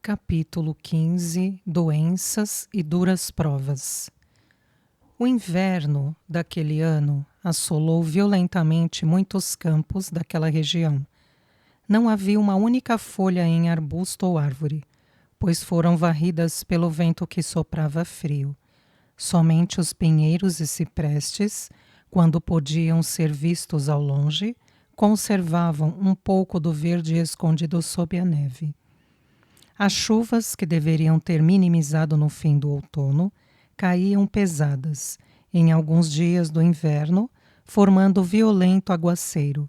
Capítulo 15. Doenças e duras provas. O inverno daquele ano assolou violentamente muitos campos daquela região. Não havia uma única folha em arbusto ou árvore, pois foram varridas pelo vento que soprava frio. Somente os pinheiros e ciprestes, quando podiam ser vistos ao longe, conservavam um pouco do verde escondido sob a neve. As chuvas, que deveriam ter minimizado no fim do outono, caíam pesadas, em alguns dias do inverno, formando violento aguaceiro,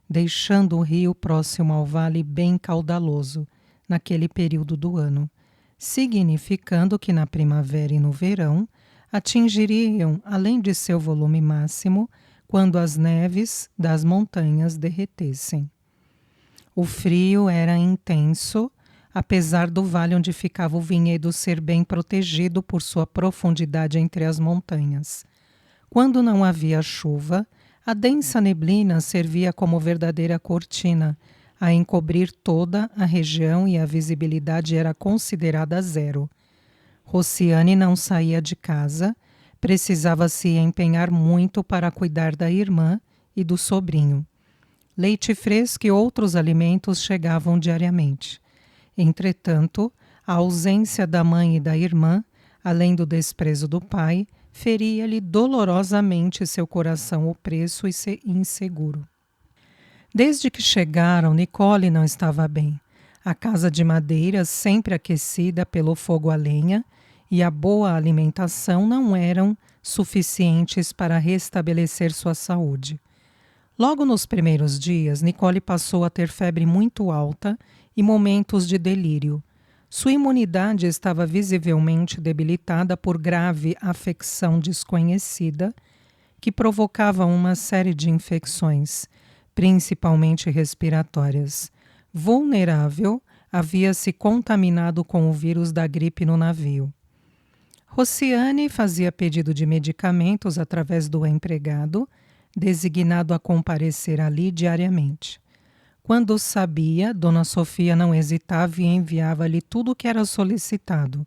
deixando o rio próximo ao vale bem caudaloso, naquele período do ano, significando que na primavera e no verão atingiriam, além de seu volume máximo, quando as neves das montanhas derretessem. O frio era intenso, apesar do vale onde ficava o vinhedo ser bem protegido por sua profundidade entre as montanhas. Quando não havia chuva, a densa neblina servia como verdadeira cortina, a encobrir toda a região, e a visibilidade era considerada zero. Rociane não saía de casa, precisava se empenhar muito para cuidar da irmã e do sobrinho. Leite fresco e outros alimentos chegavam diariamente. Entretanto, a ausência da mãe e da irmã, além do desprezo do pai, feria-lhe dolorosamente seu coração opresso e inseguro. Desde que chegaram, Nicole não estava bem. A casa de madeira, sempre aquecida pelo fogo a lenha, e a boa alimentação não eram suficientes para restabelecer sua saúde. Logo nos primeiros dias, Nicole passou a ter febre muito alta e momentos de delírio. Sua imunidade estava visivelmente debilitada por grave afecção desconhecida, que provocava uma série de infecções, principalmente respiratórias. Vulnerável, havia se contaminado com o vírus da gripe no navio. Rociane fazia pedido de medicamentos através do empregado, designado a comparecer ali diariamente. Quando sabia, Dona Sofia não hesitava e enviava-lhe tudo o que era solicitado,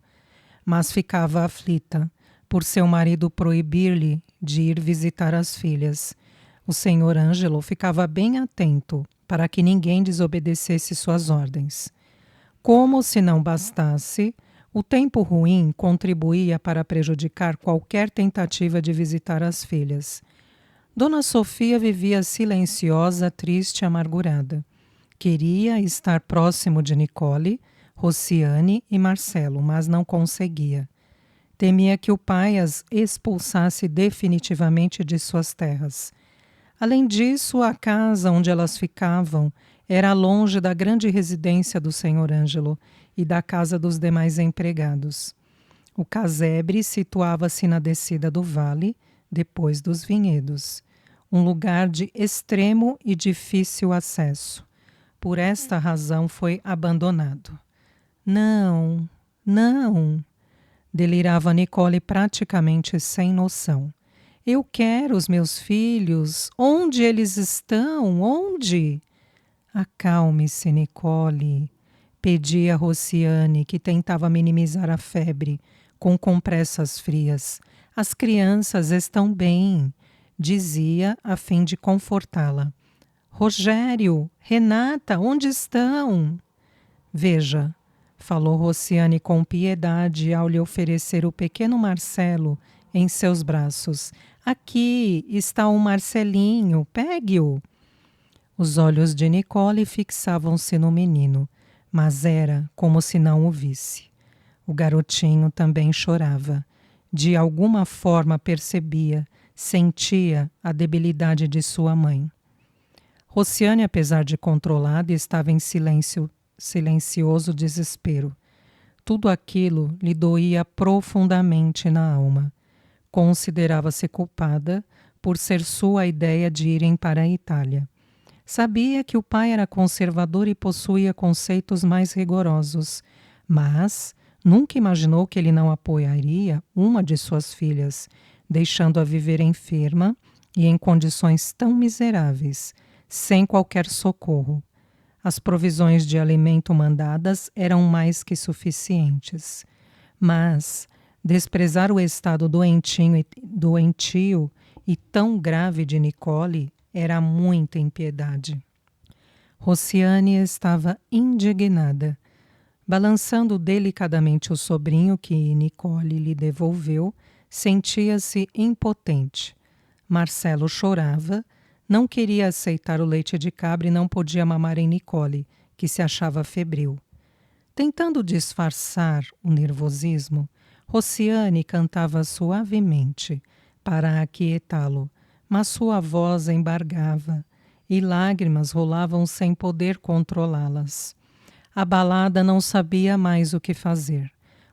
mas ficava aflita por seu marido proibir-lhe de ir visitar as filhas. O senhor Ângelo ficava bem atento para que ninguém desobedecesse suas ordens. Como se não bastasse, o tempo ruim contribuía para prejudicar qualquer tentativa de visitar as filhas. Dona Sofia vivia silenciosa, triste e amargurada. Queria estar próximo de Nicole, Rociane e Marcelo, mas não conseguia. Temia que o pai as expulsasse definitivamente de suas terras. Além disso, a casa onde elas ficavam era longe da grande residência do senhor Ângelo e da casa dos demais empregados. O casebre situava-se na descida do vale, depois dos vinhedos, um lugar de extremo e difícil acesso. Por esta razão foi abandonado. Não, não, delirava Nicole praticamente sem noção. Eu quero os meus filhos. Onde eles estão? Onde? Acalme-se, Nicole, pedia Rociane, que tentava minimizar a febre com compressas frias. As crianças estão bem, dizia a fim de confortá-la. Rogério, Renata, onde estão? Veja, falou Rociane com piedade ao lhe oferecer o pequeno Marcelo em seus braços. Aqui está o Marcelinho, pegue-o. Os olhos de Nicole fixavam-se no menino, mas era como se não o visse. O garotinho também chorava. De alguma forma percebia, sentia a debilidade de sua mãe. Rociane, apesar de controlada, estava em silencioso desespero. Tudo aquilo lhe doía profundamente na alma. Considerava-se culpada por ser sua a ideia de irem para a Itália. Sabia que o pai era conservador e possuía conceitos mais rigorosos, mas nunca imaginou que ele não apoiaria uma de suas filhas, deixando-a viver enferma e em condições tão miseráveis, sem qualquer socorro. As provisões de alimento mandadas eram mais que suficientes. Mas desprezar o estado doentio e tão grave de Nicole era muita impiedade. Rociane estava indignada. Balançando delicadamente o sobrinho que Nicole lhe devolveu, sentia-se impotente. Marcelo chorava, não queria aceitar o leite de cabra e não podia mamar em Nicole, que se achava febril. Tentando disfarçar o nervosismo, Rociane cantava suavemente para aquietá-lo, mas sua voz embargava e lágrimas rolavam sem poder controlá-las. Abalada, não sabia mais o que fazer.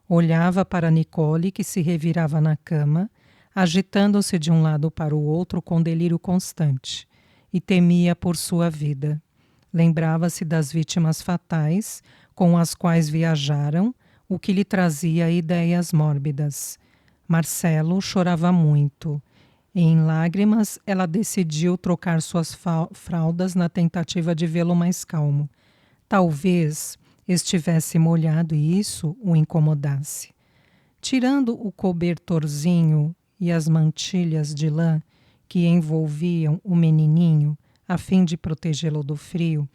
Olhava para Nicole, que se revirava na cama, agitando-se de um lado para o outro com delírio constante, e temia por sua vida. Lembrava-se das vítimas fatais com as quais viajaram, o que lhe trazia ideias mórbidas. Marcelo chorava muito. Em lágrimas, ela decidiu trocar suas fraldas na tentativa de vê-lo mais calmo. Talvez estivesse molhado e isso o incomodasse. Tirando o cobertorzinho e as mantilhas de lã que envolviam o menininho, a fim de protegê-lo do frio,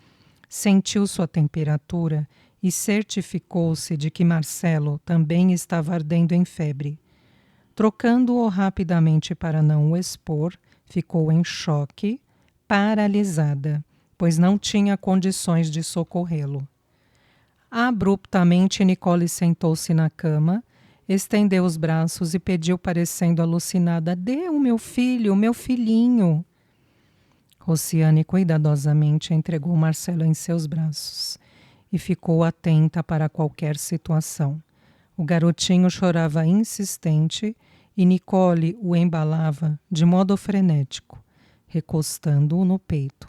sentiu sua temperatura e certificou-se de que Marcelo também estava ardendo em febre. Trocando-o rapidamente para não o expor, ficou em choque, paralisada, pois não tinha condições de socorrê-lo. Abruptamente, Nicole sentou-se na cama, estendeu os braços e pediu, parecendo alucinada: "Dê o meu filhinho." Rociane cuidadosamente entregou Marcelo em seus braços e ficou atenta para qualquer situação. O garotinho chorava insistente e Nicole o embalava de modo frenético, recostando-o no peito.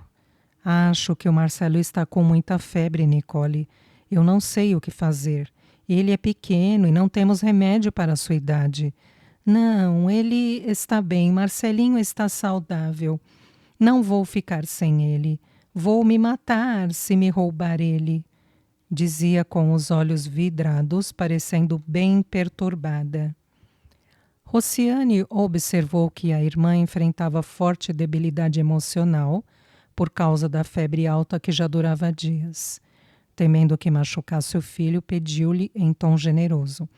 "Acho que o Marcelo está com muita febre, Nicole. Eu não sei o que fazer. Ele é pequeno e não temos remédio para a sua idade." "Não, ele está bem. Marcelinho está saudável. Não vou ficar sem ele. Vou me matar se me roubar ele", dizia com os olhos vidrados, parecendo bem perturbada. Rociane observou que a irmã enfrentava forte debilidade emocional por causa da febre alta que já durava dias. Temendo que machucasse o filho, pediu-lhe em tom generoso: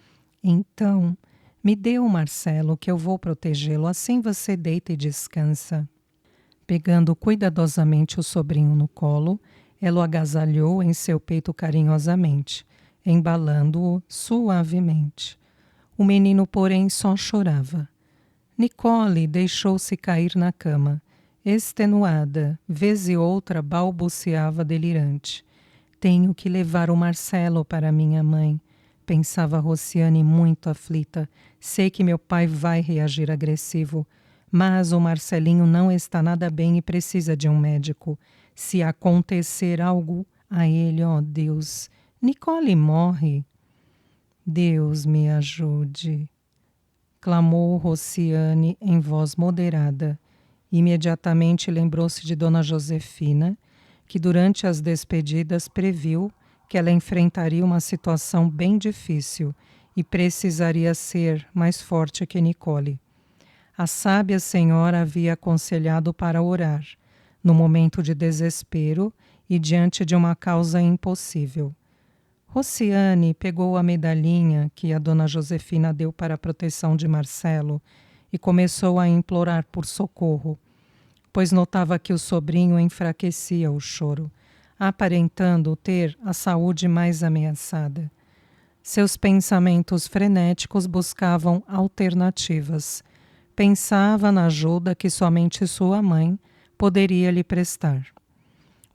"Então, me dê o Marcelo, que eu vou protegê-lo, assim você deita e descansa." Pegando cuidadosamente o sobrinho no colo, ela o agasalhou em seu peito carinhosamente, embalando-o suavemente. O menino, porém, só chorava. Nicole deixou-se cair na cama. Extenuada, vez e outra balbuciava delirante: "Tenho que levar o Marcelo para minha mãe", pensava Rociane muito aflita. "Sei que meu pai vai reagir agressivo, mas o Marcelinho não está nada bem e precisa de um médico. Se acontecer algo a ele, ó Deus, Nicole morre." "Deus me ajude", clamou Rociane em voz moderada. Imediatamente lembrou-se de Dona Josefina, que durante as despedidas previu que ela enfrentaria uma situação bem difícil e precisaria ser mais forte que Nicole. A sábia senhora havia aconselhado para orar, no momento de desespero e diante de uma causa impossível. Rociane pegou a medalhinha que a Dona Josefina deu para a proteção de Marcelo e começou a implorar por socorro, pois notava que o sobrinho enfraquecia o choro, aparentando ter a saúde mais ameaçada. Seus pensamentos frenéticos buscavam alternativas. Pensava na ajuda que somente sua mãe poderia lhe prestar.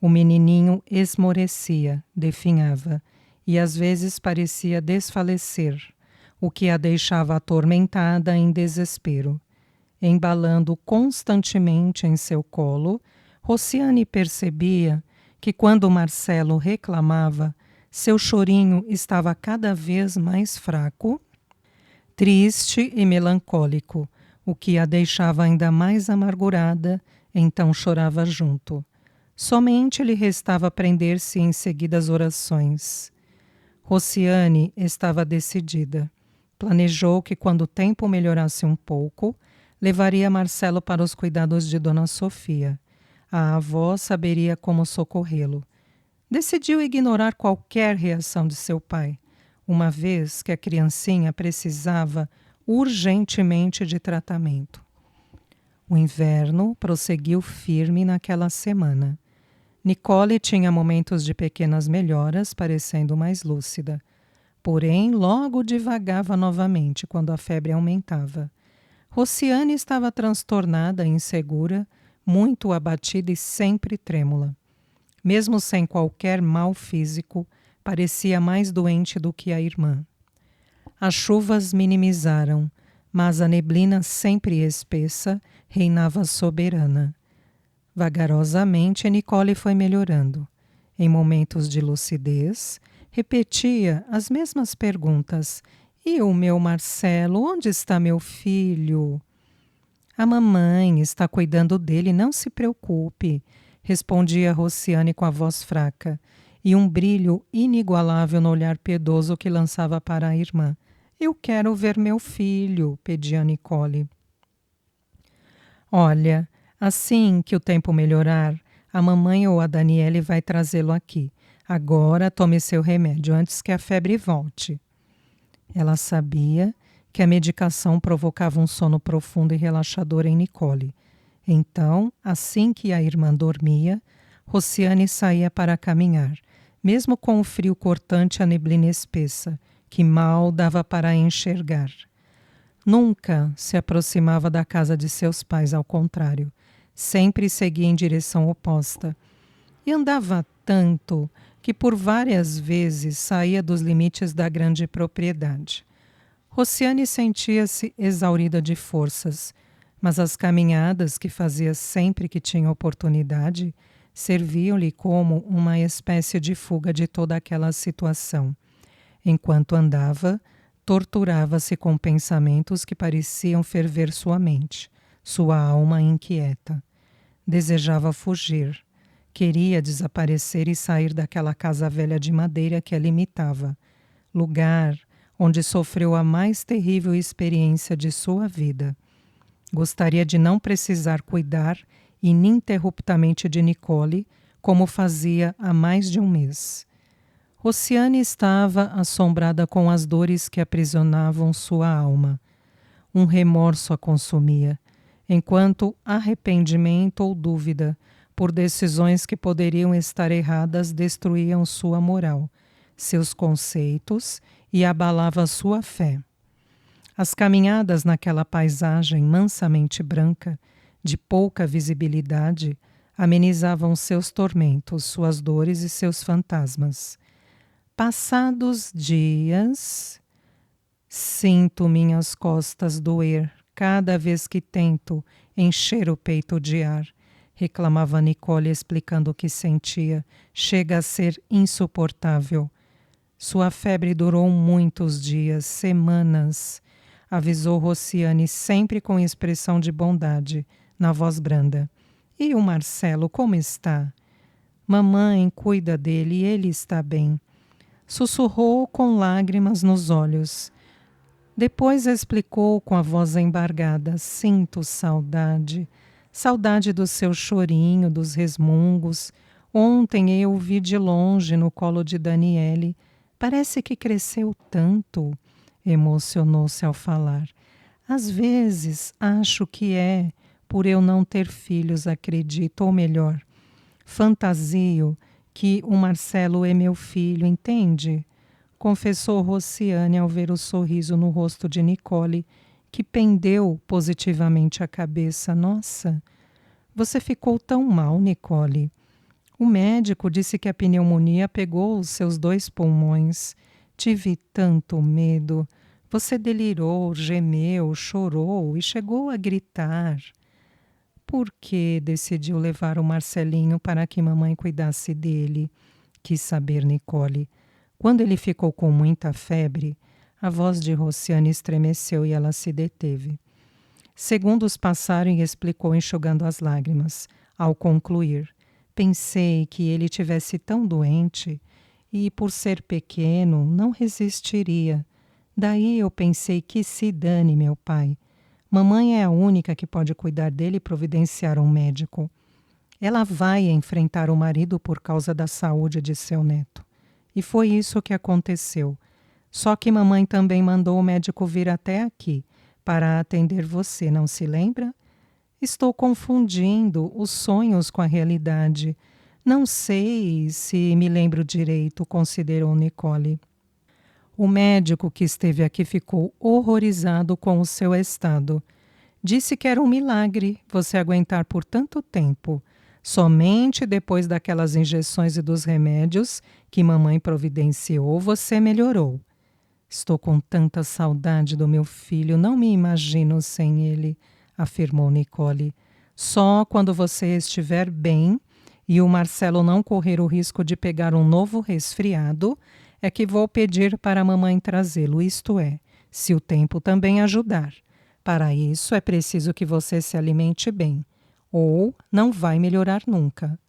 O menininho esmorecia, definhava, e às vezes parecia desfalecer, o que a deixava atormentada em desespero. Embalando constantemente em seu colo, Rociane percebia que quando Marcelo reclamava, seu chorinho estava cada vez mais fraco, triste e melancólico, o que a deixava ainda mais amargurada, então chorava junto. Somente lhe restava prender-se em seguida às orações. Rociane estava decidida. Planejou que, quando o tempo melhorasse um pouco, levaria Marcelo para os cuidados de Dona Sofia. A avó saberia como socorrê-lo. Decidiu ignorar qualquer reação de seu pai, uma vez que a criancinha precisava urgentemente de tratamento. O inverno prosseguiu firme naquela semana. Nicole tinha momentos de pequenas melhoras, parecendo mais lúcida. Porém, logo divagava novamente quando a febre aumentava. Rociane estava transtornada e insegura, muito abatida e sempre trêmula. Mesmo sem qualquer mal físico, parecia mais doente do que a irmã. As chuvas minimizaram, mas a neblina sempre espessa reinava soberana. Vagarosamente, Nicole foi melhorando. Em momentos de lucidez, repetia as mesmas perguntas. E o meu Marcelo, onde está meu filho? A mamãe está cuidando dele, não se preocupe, respondia Rociane com a voz fraca e um brilho inigualável no olhar piedoso que lançava para a irmã. Eu quero ver meu filho, pedia Nicole. Olha, assim que o tempo melhorar, a mamãe ou a Daniele vai trazê-lo aqui. Agora tome seu remédio antes que a febre volte. Ela sabia que a medicação provocava um sono profundo e relaxador em Nicole. Então, assim que a irmã dormia, Rociane saía para caminhar, mesmo com o frio cortante e a neblina espessa, que mal dava para enxergar. Nunca se aproximava da casa de seus pais, ao contrário, sempre seguia em direção oposta. E andava tanto que por várias vezes saía dos limites da grande propriedade. Rociane sentia-se exaurida de forças, mas as caminhadas que fazia sempre que tinha oportunidade serviam-lhe como uma espécie de fuga de toda aquela situação. Enquanto andava, torturava-se com pensamentos que pareciam ferver sua mente, sua alma inquieta. Desejava fugir. Queria desaparecer e sair daquela casa velha de madeira que a limitava, lugar onde sofreu a mais terrível experiência de sua vida. Gostaria de não precisar cuidar ininterruptamente de Nicole, como fazia há mais de um mês. Rociane estava assombrada com as dores que aprisionavam sua alma. Um remorso a consumia, enquanto arrependimento ou dúvida por decisões que poderiam estar erradas destruíam sua moral, seus conceitos e abalava sua fé. As caminhadas naquela paisagem mansamente branca, de pouca visibilidade, amenizavam seus tormentos, suas dores e seus fantasmas. Passados dias, sinto minhas costas doer cada vez que tento encher o peito de ar, reclamava Nicole, explicando o que sentia. Chega a ser insuportável. Sua febre durou muitos dias, semanas, avisou Rociane, sempre com expressão de bondade, na voz branda. E o Marcelo, como está? Mamãe cuida dele e ele está bem. Sussurrou com lágrimas nos olhos. Depois explicou com a voz embargada. Sinto saudade. Saudade do seu chorinho, dos resmungos. Ontem eu o vi de longe no colo de Daniele. Parece que cresceu tanto. Emocionou-se ao falar. Às vezes acho que é por eu não ter filhos, acredito, ou melhor, fantasio que o Marcelo é meu filho, entende? Confessou Rociane ao ver o sorriso no rosto de Nicole, que pendeu positivamente a cabeça. Nossa, você ficou tão mal, Nicole. O médico disse que a pneumonia pegou os seus 2 pulmões. Tive tanto medo. Você delirou, gemeu, chorou e chegou a gritar. Por que decidiu levar o Marcelinho para que mamãe cuidasse dele? Quis saber Nicole. Quando ele ficou com muita febre, a voz de Rociane estremeceu e ela se deteve. Segundos passaram e explicou enxugando as lágrimas. Ao concluir, Pensei que ele tivesse tão doente e, por ser pequeno, não resistiria. Daí eu pensei que se dane, meu pai. Mamãe é a única que pode cuidar dele e providenciar um médico. Ela vai enfrentar o marido por causa da saúde de seu neto. E foi isso que aconteceu. Só que mamãe também mandou o médico vir até aqui para atender você, não se lembra? Estou confundindo os sonhos com a realidade. Não sei se me lembro direito, considerou Nicole. O médico que esteve aqui ficou horrorizado com o seu estado. Disse que era um milagre você aguentar por tanto tempo. Somente depois daquelas injeções e dos remédios que mamãe providenciou, você melhorou. Estou com tanta saudade do meu filho, não me imagino sem ele, afirmou Nicole. Só quando você estiver bem e o Marcelo não correr o risco de pegar um novo resfriado, é que vou pedir para a mamãe trazê-lo, isto é, se o tempo também ajudar. Para isso é preciso que você se alimente bem, ou não vai melhorar nunca.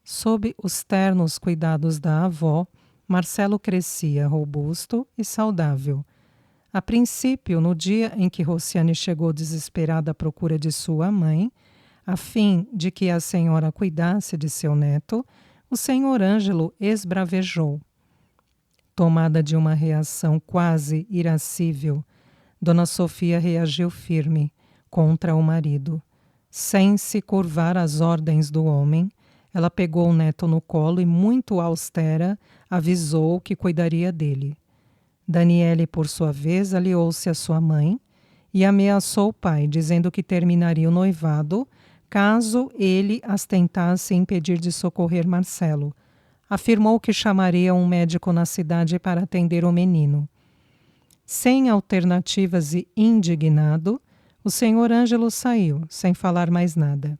Sob os ternos cuidados da avó, Marcelo crescia robusto e saudável. A princípio, no dia em que Rociane chegou desesperada à procura de sua mãe, a fim de que a senhora cuidasse de seu neto, o senhor Ângelo esbravejou. Tomada de uma reação quase irascível, Dona Sofia reagiu firme contra o marido. Sem se curvar às ordens do homem, ela pegou o neto no colo e, muito austera, avisou que cuidaria dele. Daniele, por sua vez, aliou-se à sua mãe e ameaçou o pai, dizendo que terminaria o noivado caso ele as tentasse impedir de socorrer Marcelo. Afirmou que chamaria um médico na cidade para atender o menino. Sem alternativas e indignado, o senhor Ângelo saiu, sem falar mais nada.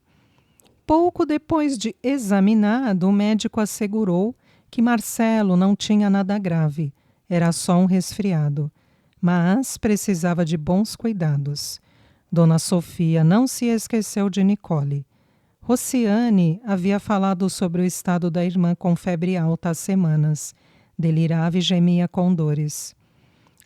Pouco depois de examinado, o médico assegurou que Marcelo não tinha nada grave, era só um resfriado, mas precisava de bons cuidados. Dona Sofia não se esqueceu de Nicole. Rociane havia falado sobre o estado da irmã com febre alta há semanas. Delirava e gemia com dores.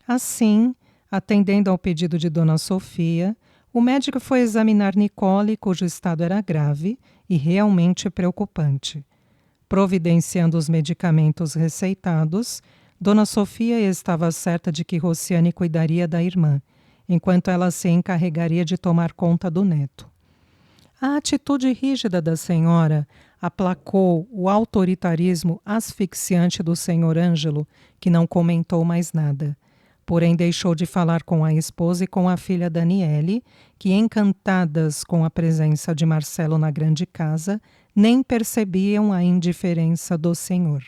Assim, atendendo ao pedido de Dona Sofia, o médico foi examinar Nicole, cujo estado era grave e realmente preocupante. Providenciando os medicamentos receitados, Dona Sofia estava certa de que Rociane cuidaria da irmã, enquanto ela se encarregaria de tomar conta do neto. A atitude rígida da senhora aplacou o autoritarismo asfixiante do senhor Ângelo, que não comentou mais nada. Porém, deixou de falar com a esposa e com a filha Daniele, que, encantadas com a presença de Marcelo na grande casa, nem percebiam a indiferença do senhor.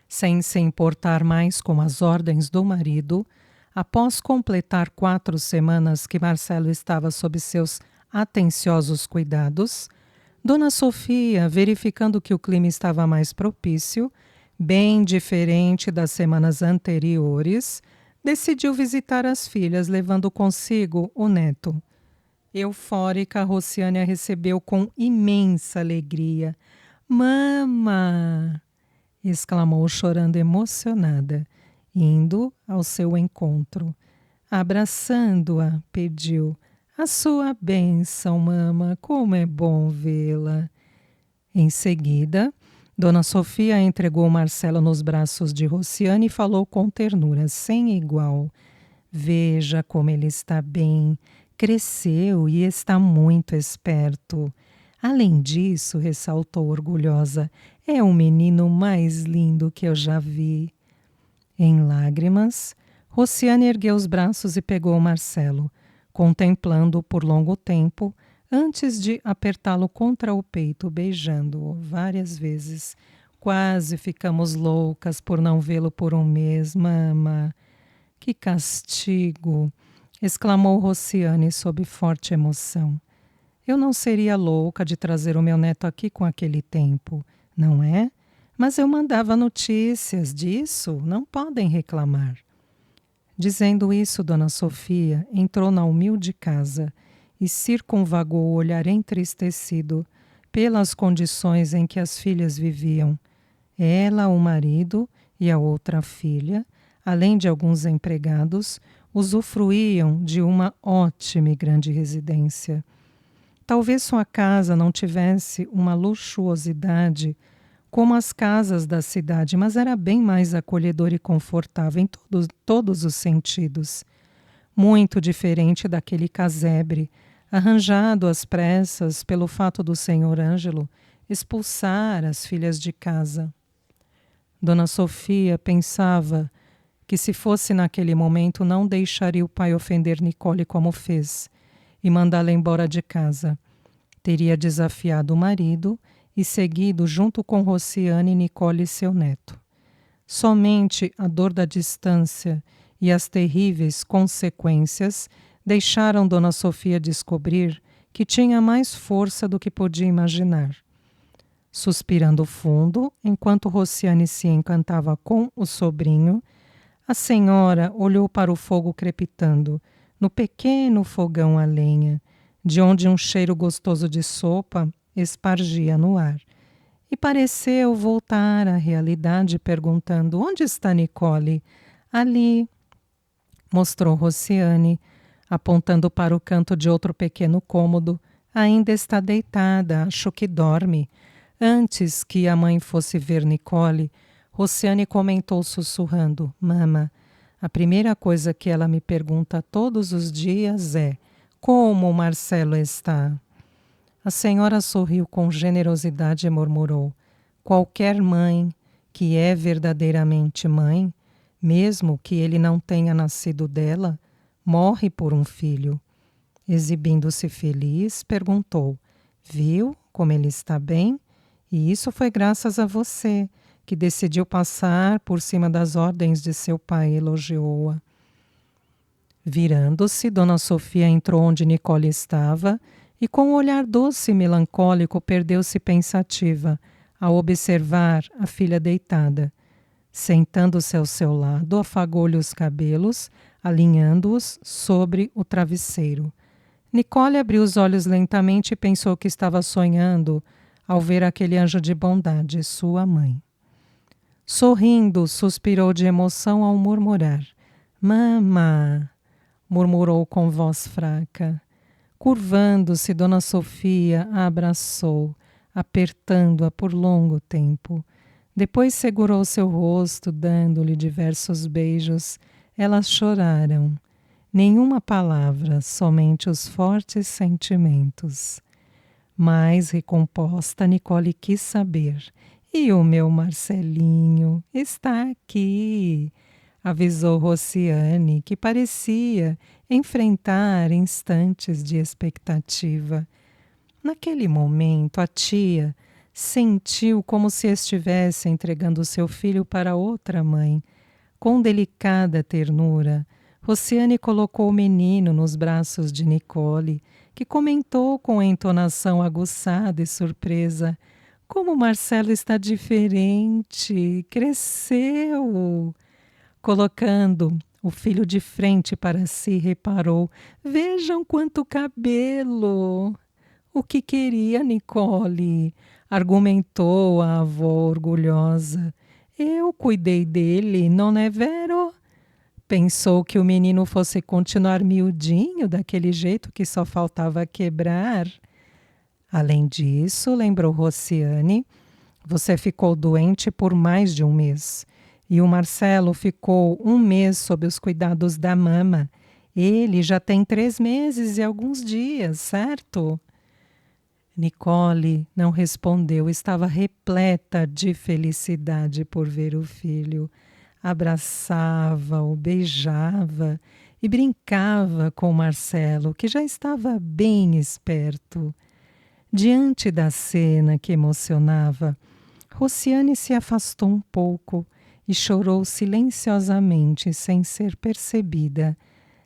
Sem se importar mais com as ordens do marido, após completar 4 semanas que Marcelo estava sob seus atenciosos cuidados, Dona Sofia, verificando que o clima estava mais propício, bem diferente das semanas anteriores, decidiu visitar as filhas, levando consigo o neto. Eufórica, Rociane a recebeu com imensa alegria. "Mama!" exclamou chorando emocionada, indo ao seu encontro. Abraçando-a, pediu: "A sua bênção, mama, como é bom vê-la." Em seguida, Dona Sofia entregou Marcelo nos braços de Rociane e falou com ternura sem igual: "Veja como ele está bem, cresceu e está muito esperto. Além disso", ressaltou orgulhosa, "é o menino mais lindo que eu já vi." Em lágrimas, Rociane ergueu os braços e pegou Marcelo, contemplando-o por longo tempo, antes de apertá-lo contra o peito, beijando-o várias vezes. "Quase ficamos loucas por não vê-lo por um mês, mama." "Que castigo!" exclamou Rociane sob forte emoção. "Eu não seria louca de trazer o meu neto aqui com aquele tempo, não é? Mas eu mandava notícias disso, não podem reclamar." Dizendo isso, Dona Sofia entrou na humilde casa e circunvagou o olhar entristecido pelas condições em que as filhas viviam. Ela, o marido e a outra filha, além de alguns empregados, usufruíam de uma ótima e grande residência. Talvez sua casa não tivesse uma luxuosidade como as casas da cidade, mas era bem mais acolhedora e confortável em todos os sentidos. Muito diferente daquele casebre, arranjado às pressas pelo fato do senhor Ângelo expulsar as filhas de casa. Dona Sofia pensava que, se fosse naquele momento, não deixaria o pai ofender Nicole como fez e mandá-la embora de casa. Teria desafiado o marido e seguido junto com Rociane, Nicole e seu neto. Somente a dor da distância e as terríveis consequências deixaram Dona Sofia descobrir que tinha mais força do que podia imaginar. Suspirando fundo, enquanto Rociane se encantava com o sobrinho, a senhora olhou para o fogo crepitando, no pequeno fogão a lenha, de onde um cheiro gostoso de sopa espargia no ar, e pareceu voltar à realidade, perguntando: onde está Nicole? Ali, mostrou Rociane, apontando para o canto de outro pequeno cômodo. Ainda está deitada, acho que dorme. Antes que a mãe fosse ver Nicole, Rociane comentou sussurrando: Mama, a primeira coisa que ela me pergunta todos os dias é: como o Marcelo está? A senhora sorriu com generosidade e murmurou: qualquer mãe que é verdadeiramente mãe, mesmo que ele não tenha nascido dela, morre por um filho. Exibindo-se feliz, perguntou: viu como ele está bem? E isso foi graças a você, que decidiu passar por cima das ordens de seu pai, elogiou-a. Virando-se, Dona Sofia entrou onde Nicole estava e, com um olhar doce e melancólico, perdeu-se pensativa ao observar a filha deitada. Sentando-se ao seu lado, afagou-lhe os cabelos, alinhando-os sobre o travesseiro. Nicole abriu os olhos lentamente e pensou que estava sonhando ao ver aquele anjo de bondade, sua mãe. Sorrindo, suspirou de emoção ao murmurar: Mama! Murmurou com voz fraca. Curvando-se, Dona Sofia a abraçou, apertando-a por longo tempo. Depois segurou seu rosto, dando-lhe diversos beijos. Elas choraram. Nenhuma palavra, somente os fortes sentimentos. Mais recomposta, Nicole quis saber: e o meu Marcelinho está aqui, avisou Rociane, que parecia enfrentar instantes de expectativa. Naquele momento, a tia sentiu como se estivesse entregando seu filho para outra mãe. Com delicada ternura, Rociane colocou o menino nos braços de Nicole, que comentou com entonação aguçada e surpresa: como Marcelo está diferente, cresceu. Colocando o filho de frente para si, reparou: vejam quanto cabelo! O que queria Nicole? Argumentou a avó orgulhosa. Eu cuidei dele, não é vero? Pensou que o menino fosse continuar miudinho, daquele jeito que só faltava quebrar. Além disso, lembrou Rociane, você ficou doente por mais de um mês. E o Marcelo ficou um mês sob os cuidados da mama. Ele já tem 3 meses e alguns dias, certo? Nicole não respondeu, estava repleta de felicidade por ver o filho. Abraçava-o, beijava e brincava com Marcelo, que já estava bem esperto. Diante da cena que emocionava, Rociane se afastou um pouco e chorou silenciosamente, sem ser percebida.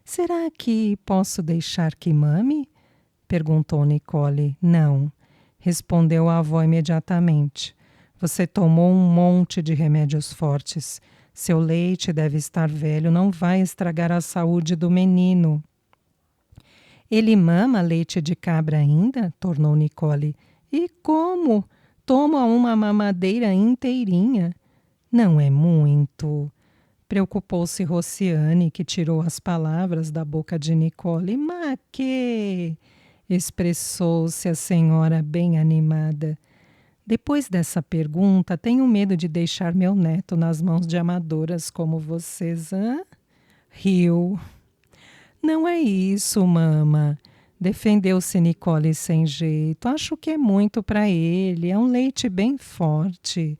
Será que posso deixar que mame? Perguntou Nicole. Não, respondeu a avó imediatamente. Você tomou um monte de remédios fortes. Seu leite deve estar velho, não vai estragar a saúde do menino. Ele mama leite de cabra ainda? Tornou Nicole. E como? Toma uma mamadeira inteirinha. Não é muito. Preocupou-se Rociane, que tirou as palavras da boca de Nicole. Mas que? Expressou-se a senhora bem animada. Depois dessa pergunta, tenho medo de deixar meu neto nas mãos de amadoras como vocês, hã? Riu. Não é isso, mama. Defendeu-se Nicole sem jeito. Acho que é muito para ele. É um leite bem forte.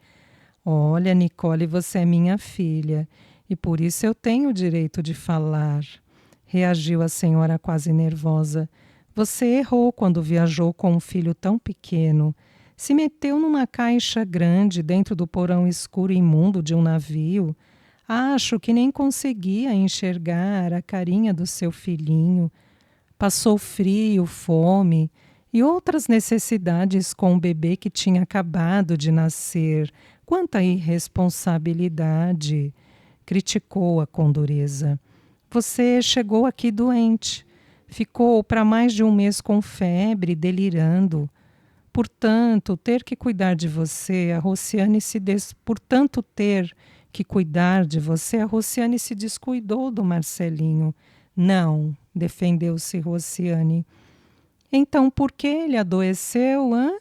Olha, Nicole, você é minha filha e por isso eu tenho o direito de falar. Reagiu a senhora quase nervosa. Você errou quando viajou com um filho tão pequeno. Se meteu numa caixa grande dentro do porão escuro e imundo de um navio. Acho que nem conseguia enxergar a carinha do seu filhinho. Passou frio, fome e outras necessidades com o bebê que tinha acabado de nascer. Quanta irresponsabilidade! Criticou-a com dureza. Você chegou aqui doente. Ficou para mais de um mês com febre, delirando. Portanto, ter que cuidar de você, a Rociane Portanto, ter que cuidar de você, a Rociane se descuidou do Marcelinho. Não, defendeu-se Rociane. Então, por que ele adoeceu, hã?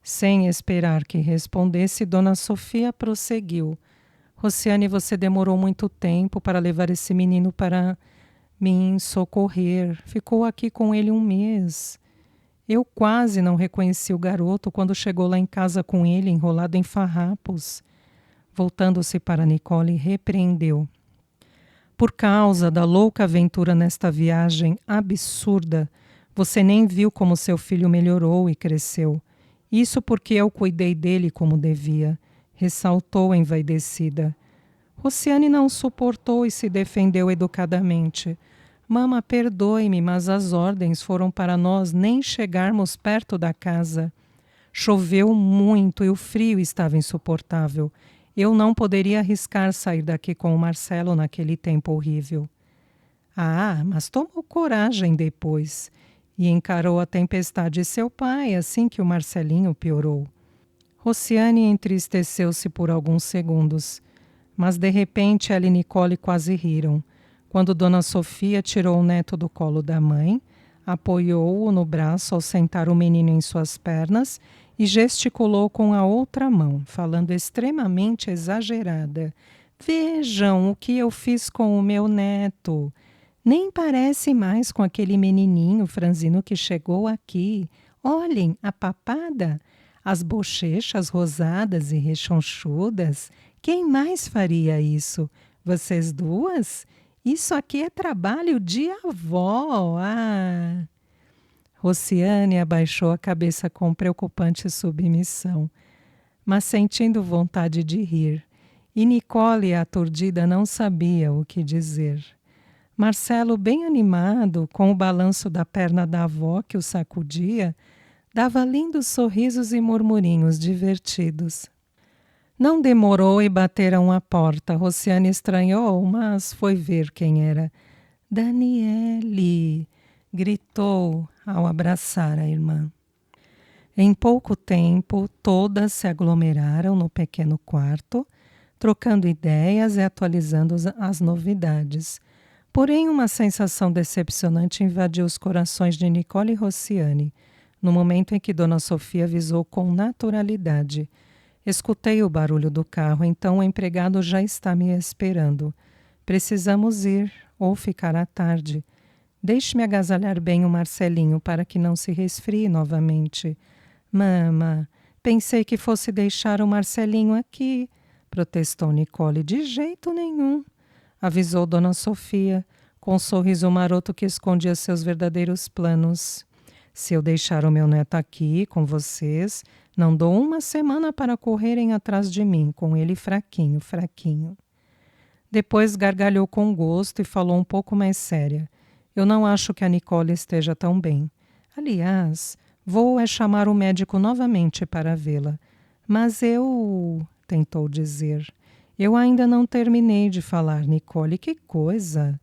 Sem esperar que respondesse, Dona Sofia prosseguiu. Rociane, você demorou muito tempo para levar esse menino para me socorrer. Ficou aqui com ele um mês. Eu quase não reconheci o garoto quando chegou lá em casa com ele enrolado em farrapos. Voltando-se para Nicole, repreendeu. Por causa da louca aventura nesta viagem absurda, você nem viu como seu filho melhorou e cresceu. Isso porque eu cuidei dele como devia, ressaltou envaidecida. Rociane não suportou e se defendeu educadamente. Mama, perdoe-me, mas as ordens foram para nós nem chegarmos perto da casa. Choveu muito e o frio estava insuportável. Eu não poderia arriscar sair daqui com o Marcelo naquele tempo horrível. Ah, mas tomou coragem depois e encarou a tempestade de seu pai assim que o Marcelinho piorou. Rociane entristeceu-se por alguns segundos, mas de repente ela e Nicole quase riram, quando Dona Sofia tirou o neto do colo da mãe, apoiou-o no braço ao sentar o menino em suas pernas e gesticulou com a outra mão, falando extremamente exagerada. Vejam o que eu fiz com o meu neto. Nem parece mais com aquele menininho franzino que chegou aqui. Olhem, a papada, as bochechas rosadas e rechonchudas. Quem mais faria isso? Vocês duas? Isso aqui é trabalho de avó. Ah! Rociane abaixou a cabeça com preocupante submissão, mas sentindo vontade de rir. E Nicole, aturdida, não sabia o que dizer. Marcelo, bem animado, com o balanço da perna da avó que o sacudia, dava lindos sorrisos e murmurinhos divertidos. Não demorou e bateram à porta. Rociane estranhou, mas foi ver quem era. Daniele! Gritou ao abraçar a irmã. Em pouco tempo, todas se aglomeraram no pequeno quarto, trocando ideias e atualizando as novidades. Porém, uma sensação decepcionante invadiu os corações de Nicole e Rociane, no momento em que Dona Sofia avisou com naturalidade. Escutei o barulho do carro, então o empregado já está me esperando. Precisamos ir ou ficar à tarde. Deixe-me agasalhar bem o Marcelinho para que não se resfrie novamente. Mama, pensei que fosse deixar o Marcelinho aqui, protestou Nicole. De jeito nenhum, avisou Dona Sofia, com um sorriso maroto que escondia seus verdadeiros planos. Se eu deixar o meu neto aqui com vocês, não dou uma semana para correrem atrás de mim, com ele fraquinho, fraquinho. Depois gargalhou com gosto e falou um pouco mais séria. Eu não acho que a Nicole esteja tão bem. Aliás, vou chamar o médico novamente para vê-la. Mas tentou dizer. Eu ainda não terminei de falar, Nicole. Que coisa!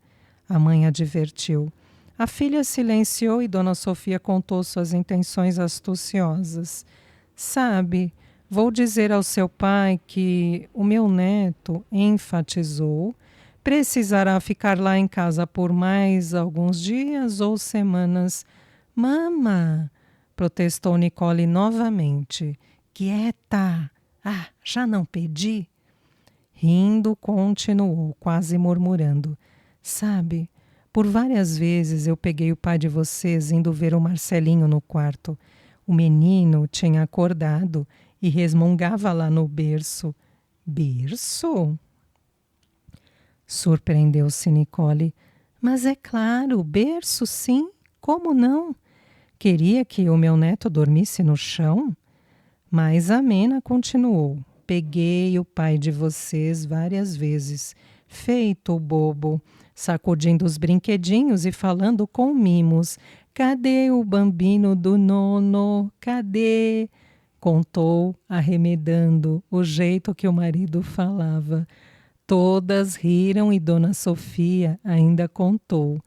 A mãe advertiu. A filha silenciou e Dona Sofia contou suas intenções astuciosas. Sabe, vou dizer ao seu pai que o meu neto, enfatizou, precisará ficar lá em casa por mais alguns dias ou semanas. Mama, protestou Nicole novamente. Quieta! Ah, já não pedi? Rindo, continuou, quase murmurando. Sabe, por várias vezes eu peguei o pai de vocês indo ver o Marcelinho no quarto. O menino tinha acordado e resmungava lá no berço. Berço? Surpreendeu-se Nicole. Mas é claro, berço sim, como não? Queria que o meu neto dormisse no chão? Mas a Mena continuou. Peguei o pai de vocês várias vezes, feito o bobo, sacudindo os brinquedinhos e falando com mimos. Cadê o bambino do nono? Cadê? Contou, arremedando o jeito que o marido falava. Todas riram e Dona Sofia ainda contou.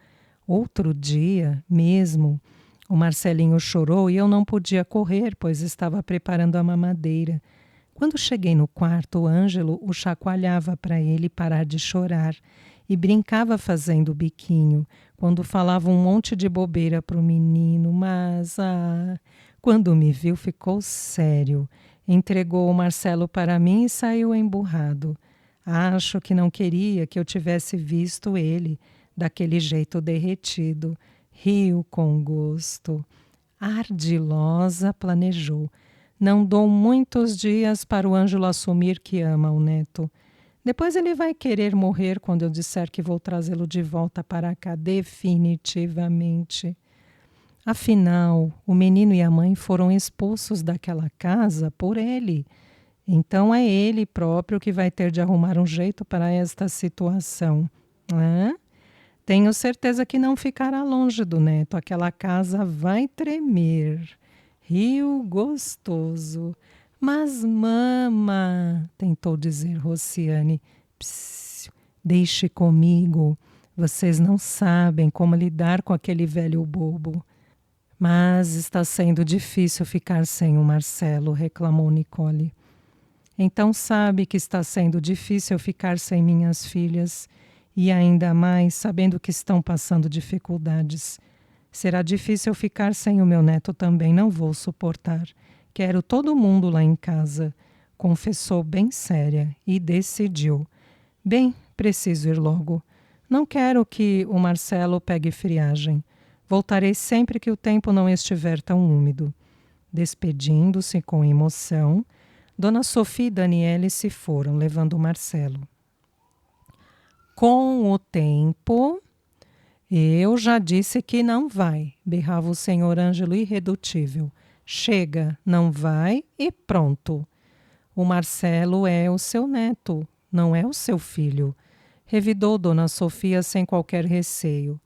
Outro dia, mesmo, o Marcelinho chorou e eu não podia correr, pois estava preparando a mamadeira. Quando cheguei no quarto, o Ângelo o chacoalhava para ele parar de chorar e brincava fazendo o biquinho, quando falava um monte de bobeira para o menino, mas, quando me viu ficou sério. Entregou o Marcelo para mim e saiu emburrado. Acho que não queria que eu tivesse visto ele daquele jeito derretido. Riu com gosto. Ardilosa planejou. Não dou muitos dias para o Ângelo assumir que ama o neto. Depois ele vai querer morrer quando eu disser que vou trazê-lo de volta para cá definitivamente. Afinal, o menino e a mãe foram expulsos daquela casa por ele. Então é ele próprio que vai ter de arrumar um jeito para esta situação. Tenho certeza que não ficará longe do neto. Aquela casa vai tremer. Riu gostoso. Mas, mama, tentou dizer Rociane. Psss, deixe comigo. Vocês não sabem como lidar com aquele velho bobo. Mas está sendo difícil ficar sem o Marcelo, reclamou Nicole. Então sabe que está sendo difícil ficar sem minhas filhas e ainda mais sabendo que estão passando dificuldades. Será difícil ficar sem o meu neto também, não vou suportar. Quero todo mundo lá em casa, confessou bem séria e decidiu. Bem, preciso ir logo. Não quero que o Marcelo pegue friagem. Voltarei sempre que o tempo não estiver tão úmido. Despedindo-se com emoção, Dona Sofia e Daniele se foram, levando o Marcelo. Com o tempo, eu já disse que não vai, berrava o senhor Ângelo irredutível. Chega, não vai e pronto. O Marcelo é o seu neto, não é o seu filho, revidou Dona Sofia sem qualquer receio.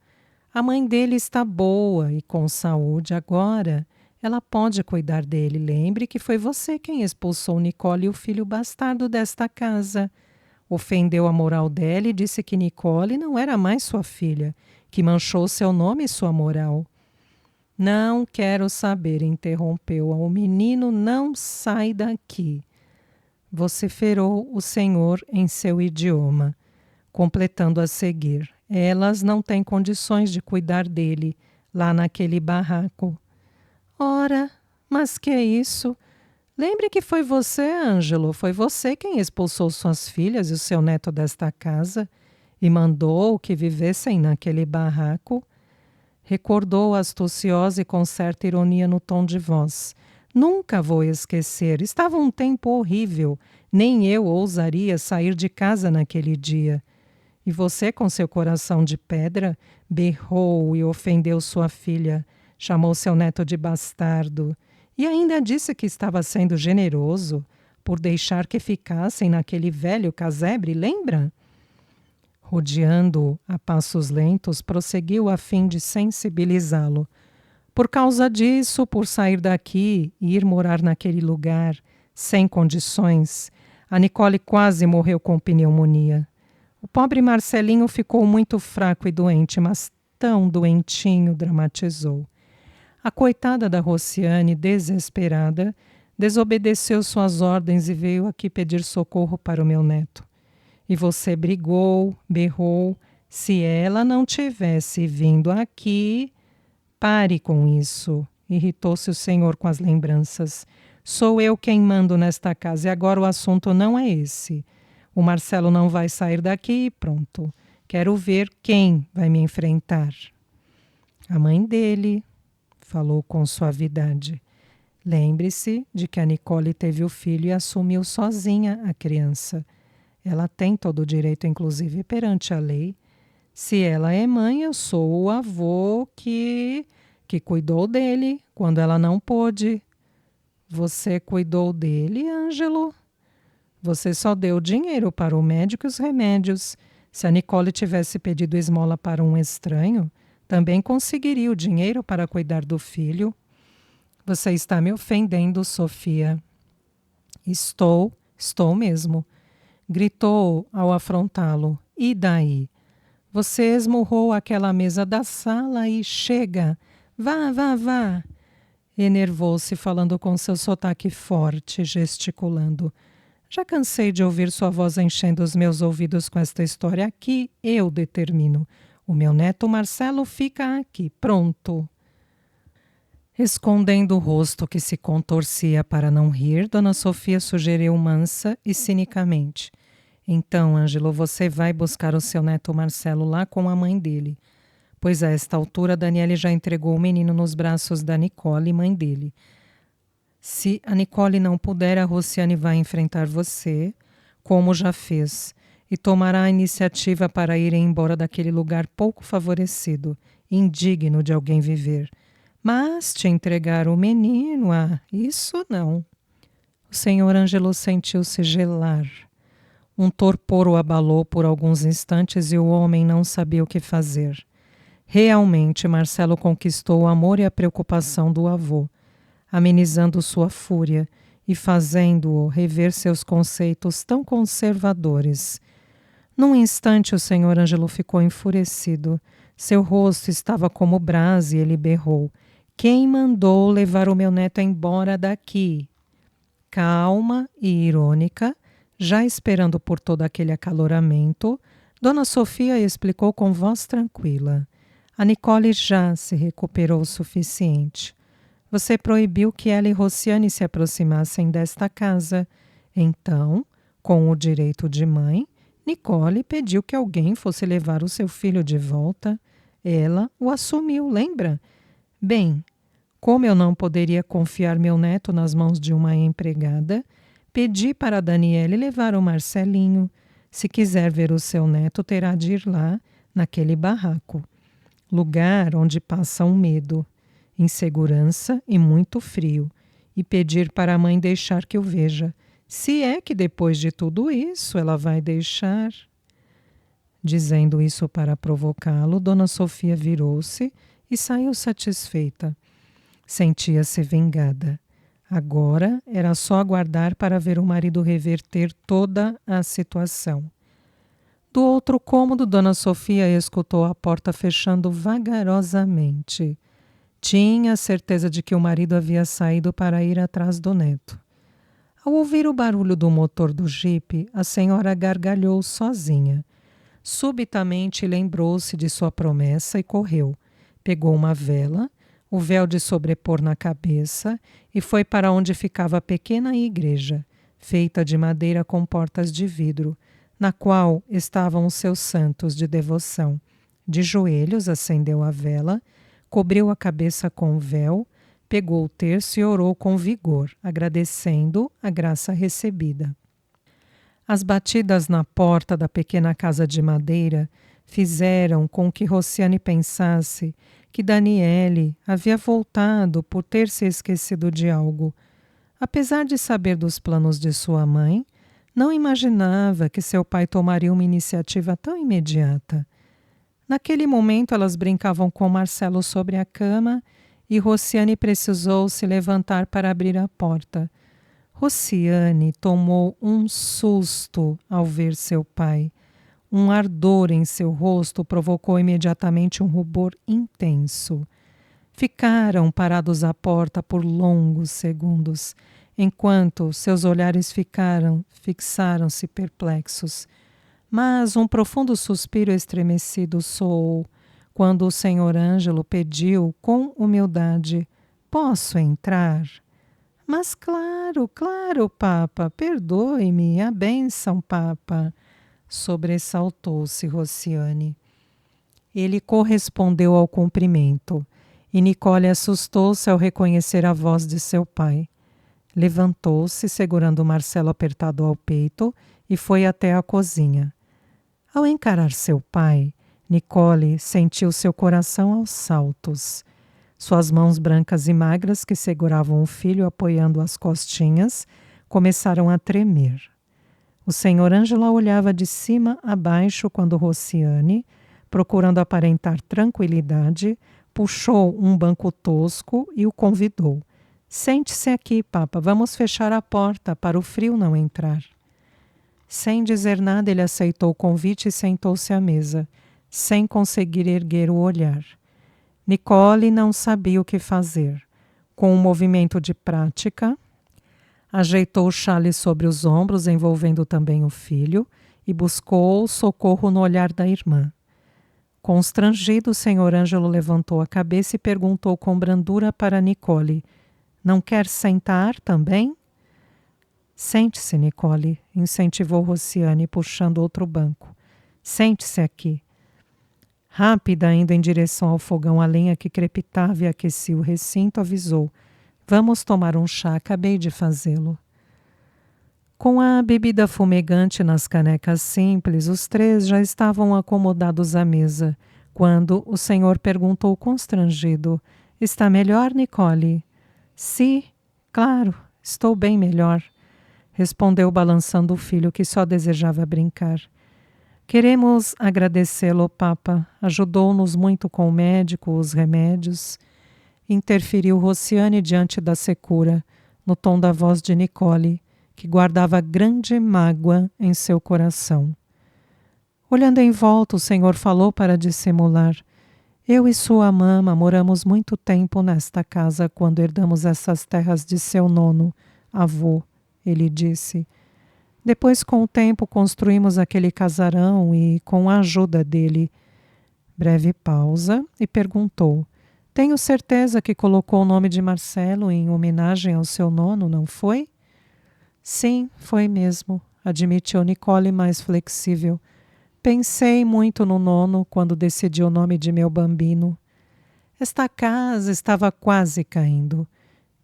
A mãe dele está boa e com saúde agora. Ela pode cuidar dele. Lembre que foi você quem expulsou Nicole e o filho bastardo desta casa. Ofendeu a moral dela e disse que Nicole não era mais sua filha, que manchou seu nome e sua moral. Não quero saber, interrompeu-a. O menino não sai daqui. Vociferou o senhor em seu idioma, completando a seguir. Elas não têm condições de cuidar dele lá naquele barraco. Ora, mas que é isso? Lembre que foi você, Ângelo, foi você quem expulsou suas filhas e o seu neto desta casa e mandou que vivessem naquele barraco. Recordou astuciosa e com certa ironia no tom de voz. Nunca vou esquecer, estava um tempo horrível, nem eu ousaria sair de casa naquele dia. E você, com seu coração de pedra, berrou e ofendeu sua filha, chamou seu neto de bastardo e ainda disse que estava sendo generoso por deixar que ficassem naquele velho casebre, lembra? Rodeando-o a passos lentos, prosseguiu a fim de sensibilizá-lo. Por causa disso, por sair daqui e ir morar naquele lugar, sem condições, a Nicole quase morreu com pneumonia. O pobre Marcelinho ficou muito fraco e doente, mas tão doentinho, dramatizou. A coitada da Rociane, desesperada, desobedeceu suas ordens e veio aqui pedir socorro para o meu neto. E você brigou, berrou. Se ela não tivesse vindo aqui... Pare com isso, irritou-se o senhor com as lembranças. Sou eu quem mando nesta casa e agora o assunto não é esse. O Marcelo não vai sair daqui e pronto. Quero ver quem vai me enfrentar. A mãe dele, falou com suavidade. Lembre-se de que a Nicole teve o filho e assumiu sozinha a criança. Ela tem todo o direito, inclusive perante a lei. Se ela é mãe, eu sou o avô que cuidou dele quando ela não pôde. Você cuidou dele, Ângelo? Você só deu dinheiro para o médico e os remédios. Se a Nicole tivesse pedido esmola para um estranho, também conseguiria o dinheiro para cuidar do filho. Você está me ofendendo, Sofia. Estou mesmo. Gritou ao afrontá-lo. E daí? Você esmurrou aquela mesa da sala e chega. Vá, vá, vá. Enervou-se falando com seu sotaque forte, gesticulando. Já cansei de ouvir sua voz enchendo os meus ouvidos com esta história aqui. Eu determino. O meu neto Marcelo fica aqui. Pronto. Escondendo o rosto que se contorcia para não rir, Dona Sofia sugeriu mansa e cinicamente. Então, Ângelo, você vai buscar o seu neto Marcelo lá com a mãe dele. Pois a esta altura, Daniele já entregou o menino nos braços da Nicole, mãe dele. Se a Nicole não puder, a Rociane vai enfrentar você, como já fez, e tomará a iniciativa para ir embora daquele lugar pouco favorecido, indigno de alguém viver. Mas te entregar o menino, isso não. O senhor Ângelo sentiu-se gelar. Um torpor o abalou por alguns instantes e o homem não sabia o que fazer. Realmente, Marcelo conquistou o amor e a preocupação do avô, amenizando sua fúria e fazendo-o rever seus conceitos tão conservadores. Num instante, o senhor Ângelo ficou enfurecido. Seu rosto estava como brasa e ele berrou. Quem mandou levar o meu neto embora daqui? Calma e irônica, já esperando por todo aquele acaloramento, Dona Sofia explicou com voz tranquila. A Nicole já se recuperou o suficiente. Você proibiu que ela e Rociane se aproximassem desta casa. Então, com o direito de mãe, Nicole pediu que alguém fosse levar o seu filho de volta. Ela o assumiu, lembra? Bem, como eu não poderia confiar meu neto nas mãos de uma empregada, pedi para a Daniele levar o Marcelinho. Se quiser ver o seu neto, terá de ir lá, naquele barraco. Lugar onde passa um medo, insegurança e muito frio. E pedir para a mãe deixar que o veja. Se é que depois de tudo isso ela vai deixar. Dizendo isso para provocá-lo, Dona Sofia virou-se e saiu satisfeita. Sentia-se vingada. Agora era só aguardar para ver o marido reverter toda a situação. Do outro cômodo, Dona Sofia escutou a porta fechando vagarosamente. Tinha certeza de que o marido havia saído para ir atrás do neto. Ao ouvir o barulho do motor do jipe, a senhora gargalhou sozinha. Subitamente lembrou-se de sua promessa e correu. Pegou uma vela, o véu de sobrepor na cabeça e foi para onde ficava a pequena igreja, feita de madeira com portas de vidro, na qual estavam os seus santos de devoção. De joelhos, acendeu a vela, cobriu a cabeça com o véu, pegou o terço e orou com vigor, agradecendo a graça recebida. As batidas na porta da pequena casa de madeira fizeram com que Rociane pensasse que Daniele havia voltado por ter se esquecido de algo. Apesar de saber dos planos de sua mãe, não imaginava que seu pai tomaria uma iniciativa tão imediata. Naquele momento, elas brincavam com Marcelo sobre a cama e Rociane precisou se levantar para abrir a porta. Rociane tomou um susto ao ver seu pai. Um ardor em seu rosto provocou imediatamente um rubor intenso. Ficaram parados à porta por longos segundos, enquanto seus olhares fixaram-se perplexos. Mas um profundo suspiro estremecido soou quando o senhor Ângelo pediu com humildade: "Posso entrar?" "Mas claro, claro, Papa, perdoe-me, a bênção, Papa", sobressaltou-se Rociane. Ele correspondeu ao cumprimento, e Nicole assustou-se ao reconhecer a voz de seu pai. Levantou-se, segurando Marcelo apertado ao peito, e foi até a cozinha. Ao encarar seu pai, Nicole sentiu seu coração aos saltos. Suas mãos brancas e magras, que seguravam o filho apoiando as costinhas, começaram a tremer. O senhor Ângelo olhava de cima a baixo quando Rociane, procurando aparentar tranquilidade, puxou um banco tosco e o convidou. "Sente-se aqui, Papa, vamos fechar a porta para o frio não entrar." Sem dizer nada, ele aceitou o convite e sentou-se à mesa, sem conseguir erguer o olhar. Nicole não sabia o que fazer. Com um movimento de prática, ajeitou o chale sobre os ombros, envolvendo também o filho, e buscou socorro no olhar da irmã. Constrangido, o senhor Ângelo levantou a cabeça e perguntou com brandura para Nicole: "Não quer sentar também?" "Sente-se, Nicole", incentivou Rociane, puxando outro banco. "Sente-se aqui." Rápida, indo em direção ao fogão a lenha que crepitava e aquecia o recinto, avisou: "Vamos tomar um chá, acabei de fazê-lo." Com a bebida fumegante nas canecas simples, os três já estavam acomodados à mesa, quando o senhor perguntou constrangido: "Está melhor, Nicole?" "Sim, claro, estou bem melhor", respondeu balançando o filho, que só desejava brincar. "Queremos agradecê-lo, Papa. Ajudou-nos muito com o médico, os remédios." Interferiu Rociane diante da secura, no tom da voz de Nicole, que guardava grande mágoa em seu coração. Olhando em volta, o senhor falou para dissimular: "Eu e sua mama moramos muito tempo nesta casa quando herdamos essas terras de seu nono avô", ele disse. "Depois, com o tempo, construímos aquele casarão e, com a ajuda dele..." Breve pausa e perguntou: "Tenho certeza que colocou o nome de Marcelo em homenagem ao seu nono, não foi?" "Sim, foi mesmo", admitiu Nicole mais flexível. "Pensei muito no nono quando decidi o nome de meu bambino. Esta casa estava quase caindo.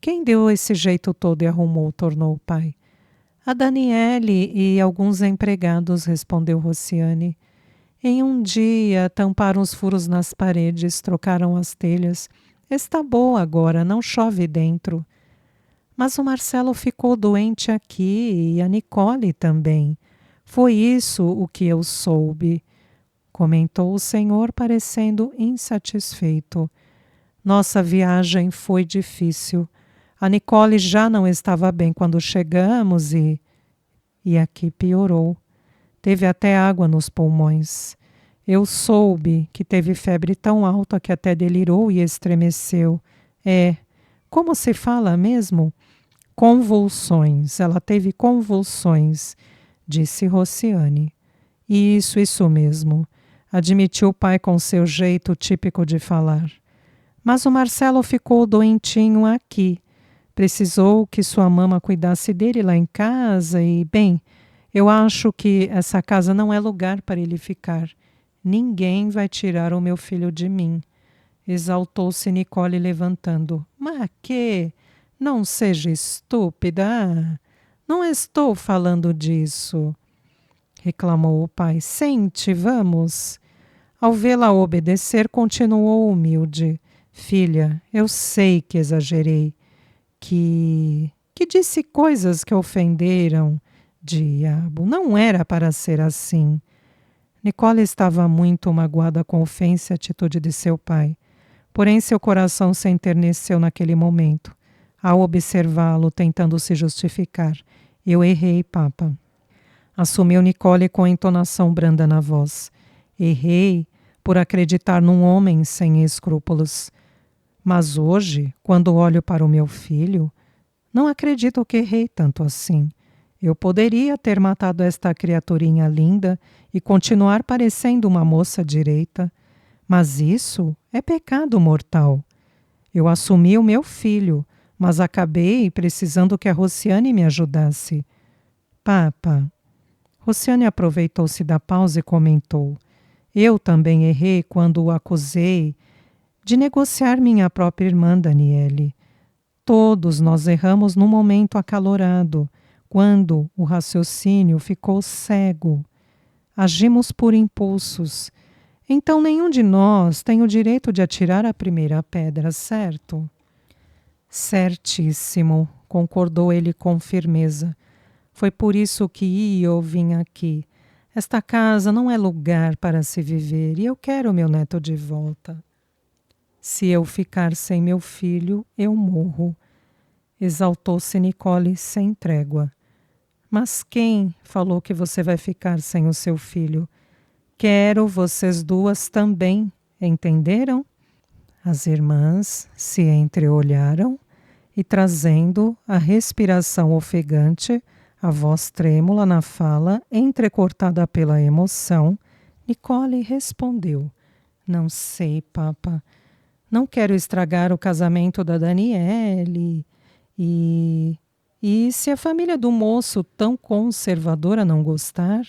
Quem deu esse jeito todo e arrumou?", tornou o pai. "A Daniele e alguns empregados", respondeu Rociane. "Em um dia tamparam os furos nas paredes, trocaram as telhas. Está boa agora, não chove dentro. Mas o Marcelo ficou doente aqui e a Nicole também. Foi isso o que eu soube", comentou o senhor, parecendo insatisfeito. "Nossa viagem foi difícil. A Nicole já não estava bem quando chegamos e aqui piorou. Teve até água nos pulmões. Eu soube que teve febre tão alta que até delirou e estremeceu. Como se fala mesmo? Convulsões. Ela teve convulsões", disse Rociane. Isso mesmo", admitiu o pai com seu jeito típico de falar. "Mas o Marcelo ficou doentinho aqui. Precisou que sua mama cuidasse dele lá em casa e, bem, eu acho que essa casa não é lugar para ele ficar. Ninguém vai tirar o meu filho de mim", exaltou-se Nicole, levantando. "Mas que? Não seja estúpida. Não estou falando disso", reclamou o pai. "Sente, vamos." Ao vê-la obedecer, continuou humilde: "Filha, eu sei que exagerei, que disse coisas que ofenderam. Diabo, não era para ser assim." Nicole estava muito magoada com a ofensa e a atitude de seu pai. Porém, seu coração se enterneceu naquele momento, ao observá-lo tentando se justificar. "Eu errei, Papa." Assumiu Nicole com entonação branda na voz. Errei por acreditar num homem sem escrúpulos. Mas hoje, quando olho para o meu filho, não acredito que errei tanto assim. Eu poderia ter matado esta criaturinha linda e continuar parecendo uma moça direita, mas isso é pecado mortal. Eu assumi o meu filho, mas acabei precisando que a Rociane me ajudasse. Papa. Rociane aproveitou-se da pausa e comentou. Eu também errei quando o acusei de negociar minha própria irmã, Daniele. Todos nós erramos num momento acalorado, quando o raciocínio ficou cego. Agimos por impulsos. Então nenhum de nós tem o direito de atirar a primeira pedra, certo? Certíssimo, concordou ele com firmeza. Foi por isso que eu vim aqui. Esta casa não é lugar para se viver e eu quero meu neto de volta. Se eu ficar sem meu filho, eu morro. Exaltou-se Nicole sem trégua. Mas quem falou que você vai ficar sem o seu filho? Quero vocês duas também, entenderam? As irmãs se entreolharam e, trazendo a respiração ofegante, a voz trêmula na fala, entrecortada pela emoção, Nicole respondeu. Não sei, papa. Não quero estragar o casamento da Daniele. E se a família do moço tão conservadora não gostar?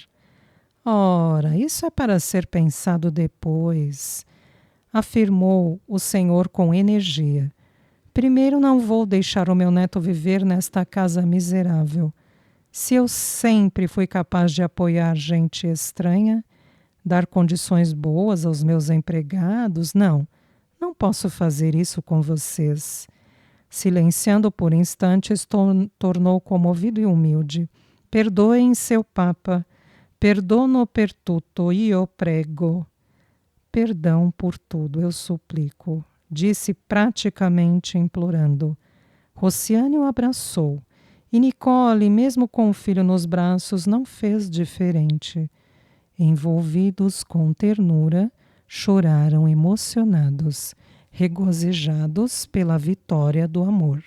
Ora, isso é para ser pensado depois, afirmou o senhor com energia. Primeiro não vou deixar o meu neto viver nesta casa miserável. Se eu sempre fui capaz de apoiar gente estranha, dar condições boas aos meus empregados, não posso fazer isso com vocês. Silenciando por instantes, tornou comovido e humilde. Perdoem, seu Papa. Perdono per tutto, io prego. Perdão por tudo, eu suplico, disse praticamente implorando. Rociane o abraçou, e Nicole, mesmo com o filho nos braços, não fez diferente. Envolvidos com ternura, choraram emocionados, regozijados pela vitória do amor.